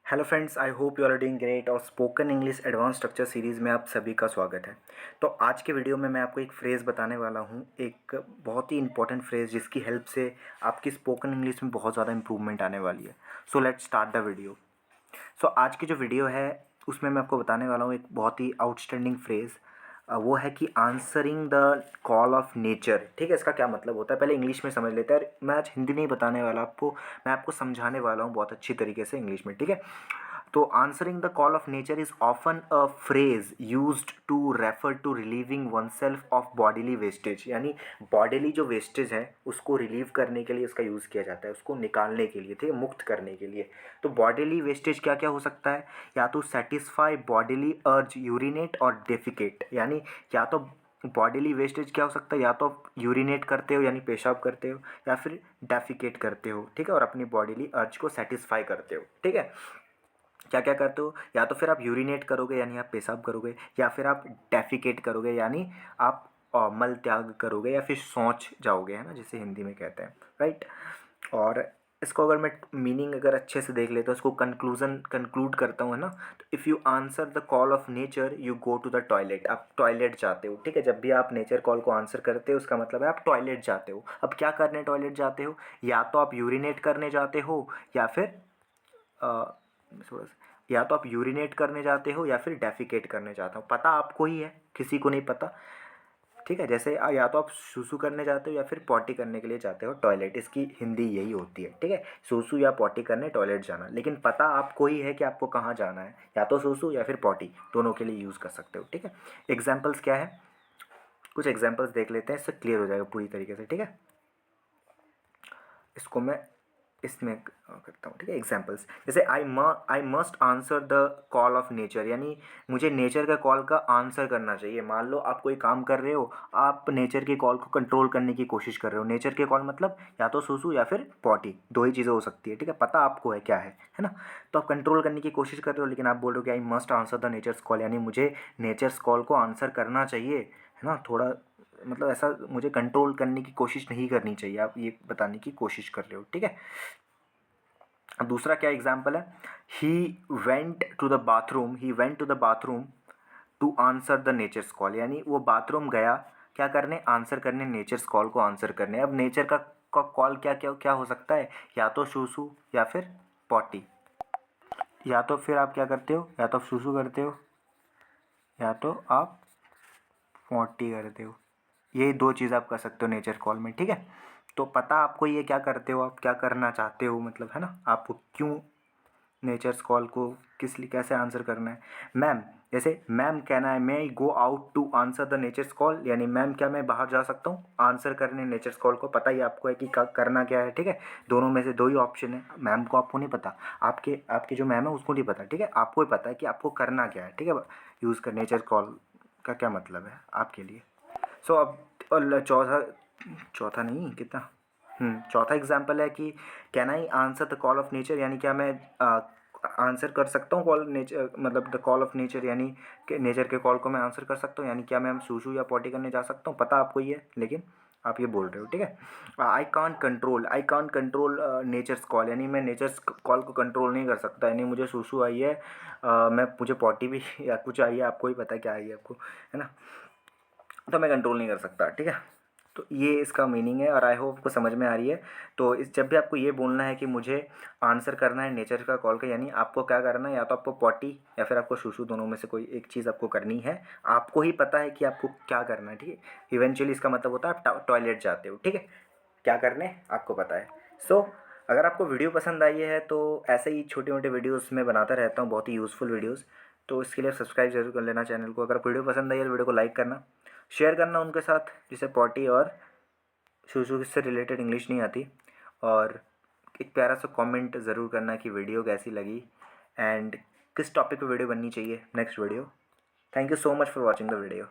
Hello friends, I hope you are doing great. और spoken English advance structure series में आप सभी का स्वागत है। तो आज के वीडियो में मैं आपको एक फ्रेज़ बताने वाला हूँ, एक बहुत ही इंपॉर्टेंट फ्रेज़ जिसकी हेल्प से आपकी स्पोकन इंग्लिश में बहुत ज़्यादा इंप्रूवमेंट आने वाली है। So let's start the video. So आज की जो वीडियो है उसमें मैं आपको बताने वाला हूँ एक बहुत ही आउटस्टैंडिंग फ्रेज़। वो है कि answering the call of nature. ठीक है, इसका क्या मतलब होता है पहले इंग्लिश में समझ लेते हैं। मैं आज हिंदी नहीं बताने वाला आपको, मैं आपको समझाने वाला हूँ बहुत अच्छी तरीके से इंग्लिश में। ठीक है, तो answering the call of nature is often a phrase used to refer to relieving oneself of bodily wastage, यानी बॉडीली जो वेस्टेज है उसको रिलीव करने के लिए उसका यूज़ किया जाता है, उसको निकालने के लिए, ठीक है, मुक्त करने के लिए। तो बॉडीली वेस्टेज क्या क्या हो सकता है? या तो सेटिस्फाई बॉडीली अर्ज यूरिनेट और डेफिकेट, यानी या तो बॉडीली वेस्टेज क्या हो सकता है, या तो यूरिनेट करते हो यानी पेशाब करते हो, या फिर डेफिकेट करते हो, ठीक है, और अपनी बॉडीली अर्ज को सेटिस्फाई करते हो। ठीक है, क्या क्या करते हो? या तो फिर आप यूरिनेट करोगे यानी आप पेशाब करोगे, या फिर आप डेफिकेट करोगे यानी आप मल त्याग करोगे, या फिर सोच जाओगे, है ना, जिसे हिंदी में कहते हैं, राइट। और इसको अगर मैं मीनिंग अगर अच्छे से देख लेता हूँ, इसको कंक्लूड करता हूँ, है ना। तो if you answer the call of nature you go to the toilet, आप टॉयलेट जाते हो। ठीक है, जब भी आप नेचर कॉल को आंसर करते हो उसका मतलब है आप टॉयलेट जाते हो। अब क्या करने टॉयलेट जाते हो? या तो आप यूरिनेट करने जाते हो, या फिर थोड़ा सा, या तो आप यूरिनेट करने जाते हो या फिर डेफिकेट करने जाते हो। पता आपको ही है, किसी को नहीं पता। ठीक है, जैसे या तो आप सूसू करने जाते हो या फिर पॉटी करने के लिए जाते हो टॉयलेट, इसकी हिंदी यही होती है। ठीक है, सूसू या पॉटी करने टॉयलेट जाना, लेकिन पता आपको ही है कि आपको कहाँ जाना है, या तो सूसू या फिर पॉटी, दोनों के लिए यूज़ कर सकते हो। ठीक है, एग्जाम्पल्स क्या है, कुछ एग्जाम्पल्स देख लेते हैं, इससे क्लियर हो जाएगा पूरी तरीके से। ठीक है, इसको मैं इसमें करता हूँ। ठीक है, एग्जाम्पल्स जैसे I must answer the call of nature, यानी मुझे नेचर का कॉल का आंसर करना चाहिए। मान लो आप कोई काम कर रहे हो, आप नेचर के कॉल को कंट्रोल करने की कोशिश कर रहे हो। नेचर के कॉल मतलब या तो सूसू या फिर पॉटी, दो ही चीज़ें हो सकती है। ठीक है, पता आपको है क्या है ना। तो आप कंट्रोल करने की कोशिश कर रहे हो, लेकिन आप बोल रहे हो कि I must answer the nature's call, यानी मुझे नेचर्स कॉल को आंसर करना चाहिए, है ना। थोड़ा मतलब ऐसा मुझे कंट्रोल करने की कोशिश नहीं करनी चाहिए, आप ये बताने की कोशिश कर रहे हो। ठीक है, अब दूसरा क्या एग्जाम्पल है, he went to the bathroom to answer the nature's call, यानी वो बाथरूम गया क्या करने? आंसर करने, नेचर्स कॉल को आंसर करने। अब नेचर का कॉल क्या क्या क्या हो सकता है? या तो सूसू या फिर पॉटी। या तो फिर आप क्या करते हो, या तो आप सूसू करते हो या तो आप पॉटी करते हो। ये दो चीज़ आप कर सकते हो नेचर कॉल में। ठीक है, तो पता आपको ये क्या करते हो, आप क्या करना चाहते हो, मतलब, है ना, आपको क्यों नेचर्स कॉल को किस लिए कैसे आंसर करना है। मैम, जैसे मैम कहना है may I go out to answer the nature's call, यानी मैम क्या मैं बाहर जा सकता हूँ आंसर करने नेचर्स कॉल को। पता ही आपको है कि करना क्या है। ठीक है, दोनों में से दो ही ऑप्शन है। मैम को आपको नहीं पता, आपके आपके जो मैम है उसको नहीं पता। ठीक है, आपको ही पता है कि आपको करना क्या है। ठीक है, यूज़ कर नेचर कॉल का क्या मतलब है आपके लिए। सो अब और चौथा चौथा नहीं कितना चौथा एग्जाम्पल है कि can I answer the call of nature, यानी क्या मैं आंसर कर सकता हूँ कॉल नेचर, मतलब द कॉल ऑफ नेचर, यानी कि नेचर के कॉल को मैं आंसर कर सकता हूँ, यानी क्या मैं सूसू या पॉटी करने जा सकता हूँ। पता आपको ही है लेकिन आप ये बोल रहे हो। ठीक है, I can't control natures call, यानी मैं नेचर्स कॉल को कंट्रोल नहीं कर सकता, यानी मुझे सूसू आई है, मुझे पॉटी भी या कुछ आई है, आपको ही पता है क्या आई है आपको, है ना, तो मैं कंट्रोल नहीं कर सकता। ठीक है, तो ये इसका मीनिंग है और आई होप आपको समझ में आ रही है। तो इस जब भी आपको ये बोलना है कि मुझे आंसर करना है नेचर का कॉल का, यानी आपको क्या करना है, या तो आपको पॉटी या फिर आपको शूशू, दोनों में से कोई एक चीज़ आपको करनी है। आपको ही पता है कि आपको क्या करना है। ठीक है, इवेंचुअली इसका मतलब होता है आप टॉयलेट जाते हो। ठीक है, क्या करने आपको पता है। सो अगर आपको वीडियो पसंद आई है तो ऐसे ही छोटे मोटे वीडियोस मैं बनाता रहता हूँ, बहुत ही यूज़फुल वीडियोस। तो इसके लिए सब्सक्राइब जरूर कर लेना चैनल को। अगर वीडियो पसंद आई है तो वीडियो को लाइक करना, शेयर करना उनके साथ जिसे पॉटी और शुशु से रिलेटेड इंग्लिश नहीं आती, और एक प्यारा सा कमेंट ज़रूर करना कि वीडियो कैसी लगी एंड किस टॉपिक पे वीडियो बननी चाहिए next video. Thank you so much for watching the video.